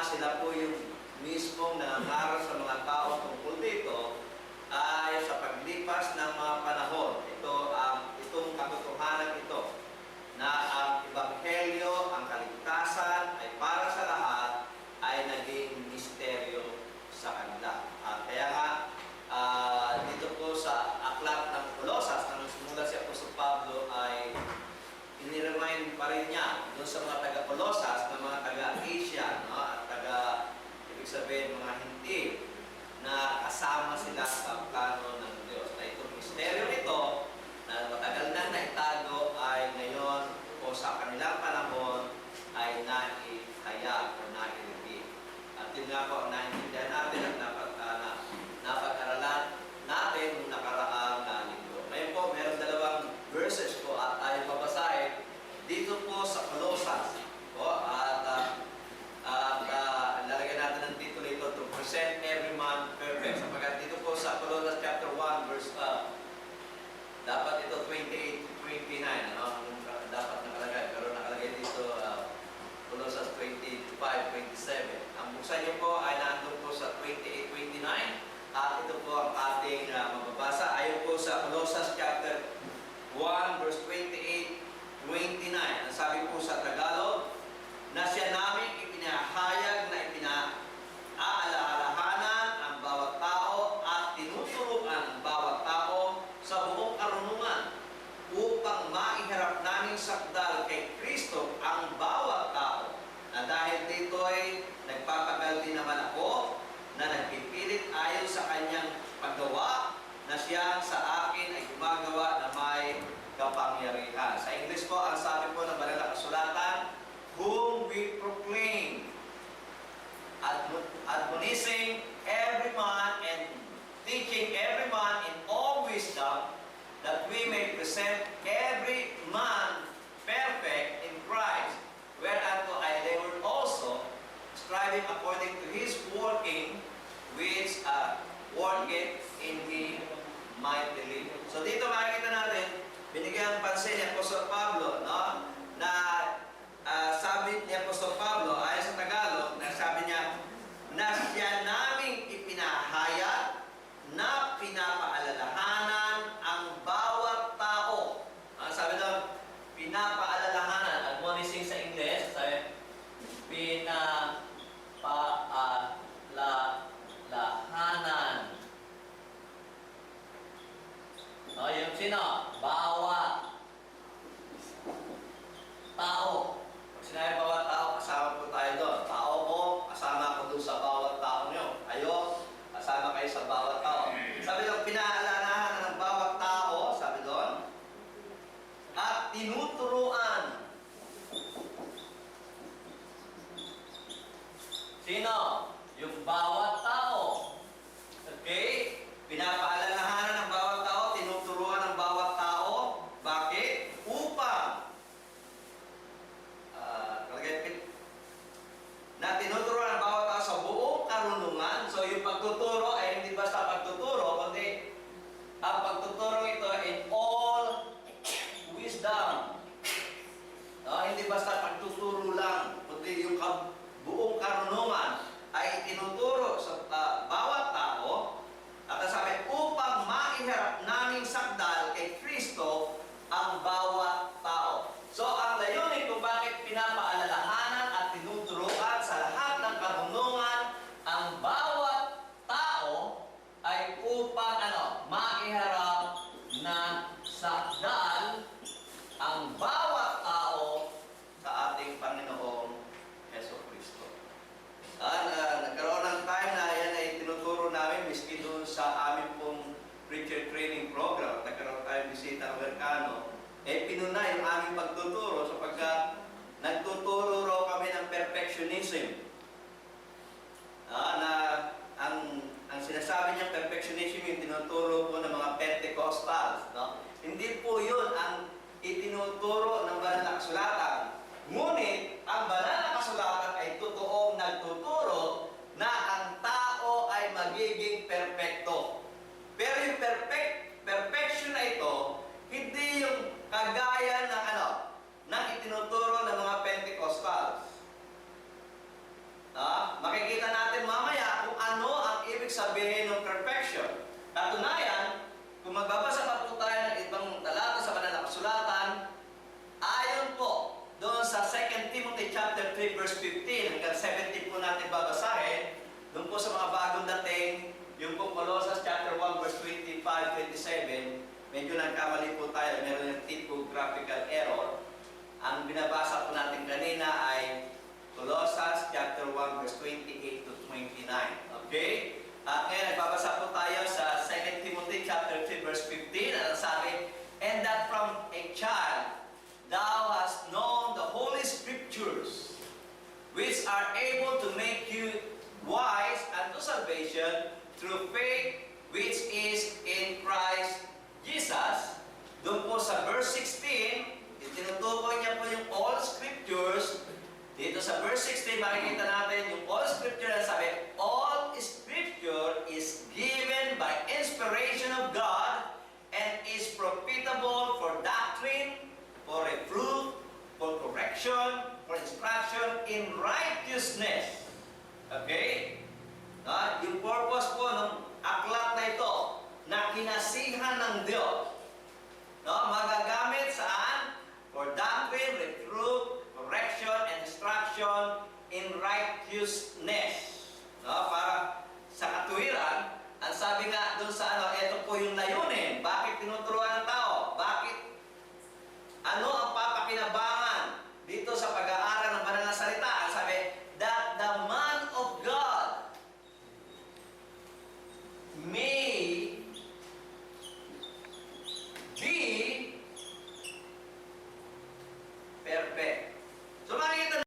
sila po yung mismong nangangaral sa mga tao tungkol dito, ay sa paglipas ng mga panahon, itong katotohanan ito, na ang Ebanghelyo, ang kaligtasan ay para sa lahat, ay naging misteryo sa kanila. Kaya nga, dito po sa aklat ng Colosas, nang simula si Apostol Pablo, ay iniremind pa rin niya doon sa mga taga-Colosas, na mga taga-Asia, no? At ibig sabihin mga hindi, na kasama sila sa plano ng Diyos. Na itong misteryo nito, na matagal na naitago, ay ngayon o sa kanilang panahon ay naihayag o nailibig. At yun nga po ang naintindihan natin at napag-aralan natin nung nakaraang linggo. Ngayon po, meron dalawang verses po at tayo babasahin dito po sa Colosas. Lalagyan natin ng titulo ito, to present every man perfect. Sapagkat dito po sa Colosas chapter 1 verse dapat ito 28 to 29, dapat nakalagay, pero nakalagay dito Colosas 25, 27. Ang buksan niyo po ay nandun po sa 28, 29 at ito po ang ating mababasa ayon po sa Colosas chapter 1 verse 28, 29. Ang sabi po sa Tagalog, na siya namin ipinahayag na ipinaaalalahanan ang bawat tao at tinuturuan ang bawat tao sa buong karunungan upang maiharap namin sakdal kay Kristo ang bawat tao. Na dahil dito ay nagpapagal din naman ako na nagpipilit ayon sa kanyang paggawa na siya sa akin ay gumagawa na may kapangyarihan. Sa English po, ang sabi po ng banal na kasulatan, whom we proclaim, admonishing every man and teaching every man in all wisdom, that we may present every man perfect in Christ, whereunto I labored also, striving according to His working, which worketh in me mightily. So dito makikita natin, binigyan pansin ni Apostol Pablo, no? Na sabi ni Apostol Pablo ay sa Tagalog, na sabi niya, na siya naming ipinahayag na pinapaalalahanan ang bawat tao. Sabi doon, pinapaalalahanan. Admonishing sa English, sabi, pinapaalalahanan. Yung sino? Bawat tao. Pag sinabi bawat tao, kasama po tayo doon. Tao ko, kasama ko doon sa bawat tao nyo. Kayo, kasama kayo sa bawat tao. Sabi doon, pinaalalahanan ng bawat tao, sabi doon, at tinuturuan. Sino? Yung bawat tao. Okay? Pinapaalalahanan ng bawat tao, tinuturuan ng bawat tao. Bakit? Upang na tinuturuan ng bawat tao sa buong karunungan. So yung pagtuturo ay hindi basta pagtuturo, kundi ang pagtuturo ito in all wisdom. Hindi basta pagtuturo lang, kundi yung buong karunungan ay tinuturo sa bawat tao. At sabi, upang maiharap naming sakdal kay Kristo ang bawat tao. So ang layunin kung bakit pinapaalalahanan at tinuturuan sa lahat ng karunungan ang bawat tao ay upang maiharap na sakdal ang bawat tao sa ating Panginoong Jesucristo. Nagkaroon ng time na yan ay tinuturo namin miski doon sa amin pong preacher training program. Nagkaroon tayong bisita Amerikano. Pinunay yung aming pagtuturo sapagkat nagtuturo raw kami ng perfectionism. Ang sinasabi niya perfectionism yung tinuturo po ng mga Pentecostals. No? Hindi po yun ang itinuturo ng banal na kasulatan. Ngunit, ang banal na kasulatan ay totoong nagtuturo na ang tao ay magiging perfecto. Pero yung perfection na ito, hindi yung kagaya ng ng itinuturo ng mga Pentecostals. sabihin ng perfection. Katunayan, kung magbabasa pa po tayo ng ibang talata sa banal na kasulatan, ayon po doon sa 2 Timothy chapter 3 verse 15 hanggang 17 po natin babasahin, doon po sa mga bagong dating, yung po Colossus chapter 1 verse 25, 27, medyo nagkamali po tayo, meron yung typographical error. Ang binabasa po natin kanina ay Colossus chapter 1 verse 28 to 29. Okay? At ngayon, nagbabasa po tayo sa 2 Timothy chapter 3 verse 15. At sabi, and that from a child thou hast known the holy scriptures, which are able to make you wise unto salvation through faith which is in Christ Jesus. Doon po sa verse 16, tinutukoy niya po yung all scriptures. Dito sa verse 16, makikita natin yung all scripture na sabi, all scripture is given by inspiration of God and is profitable for doctrine, for reproof, for correction, for instruction in righteousness. Okay? Yung purpose po ng aklat na ito, na kinasihan ng Diyos, magagamit saan? For doctrine, reproof, correction, and instruction in righteousness. Para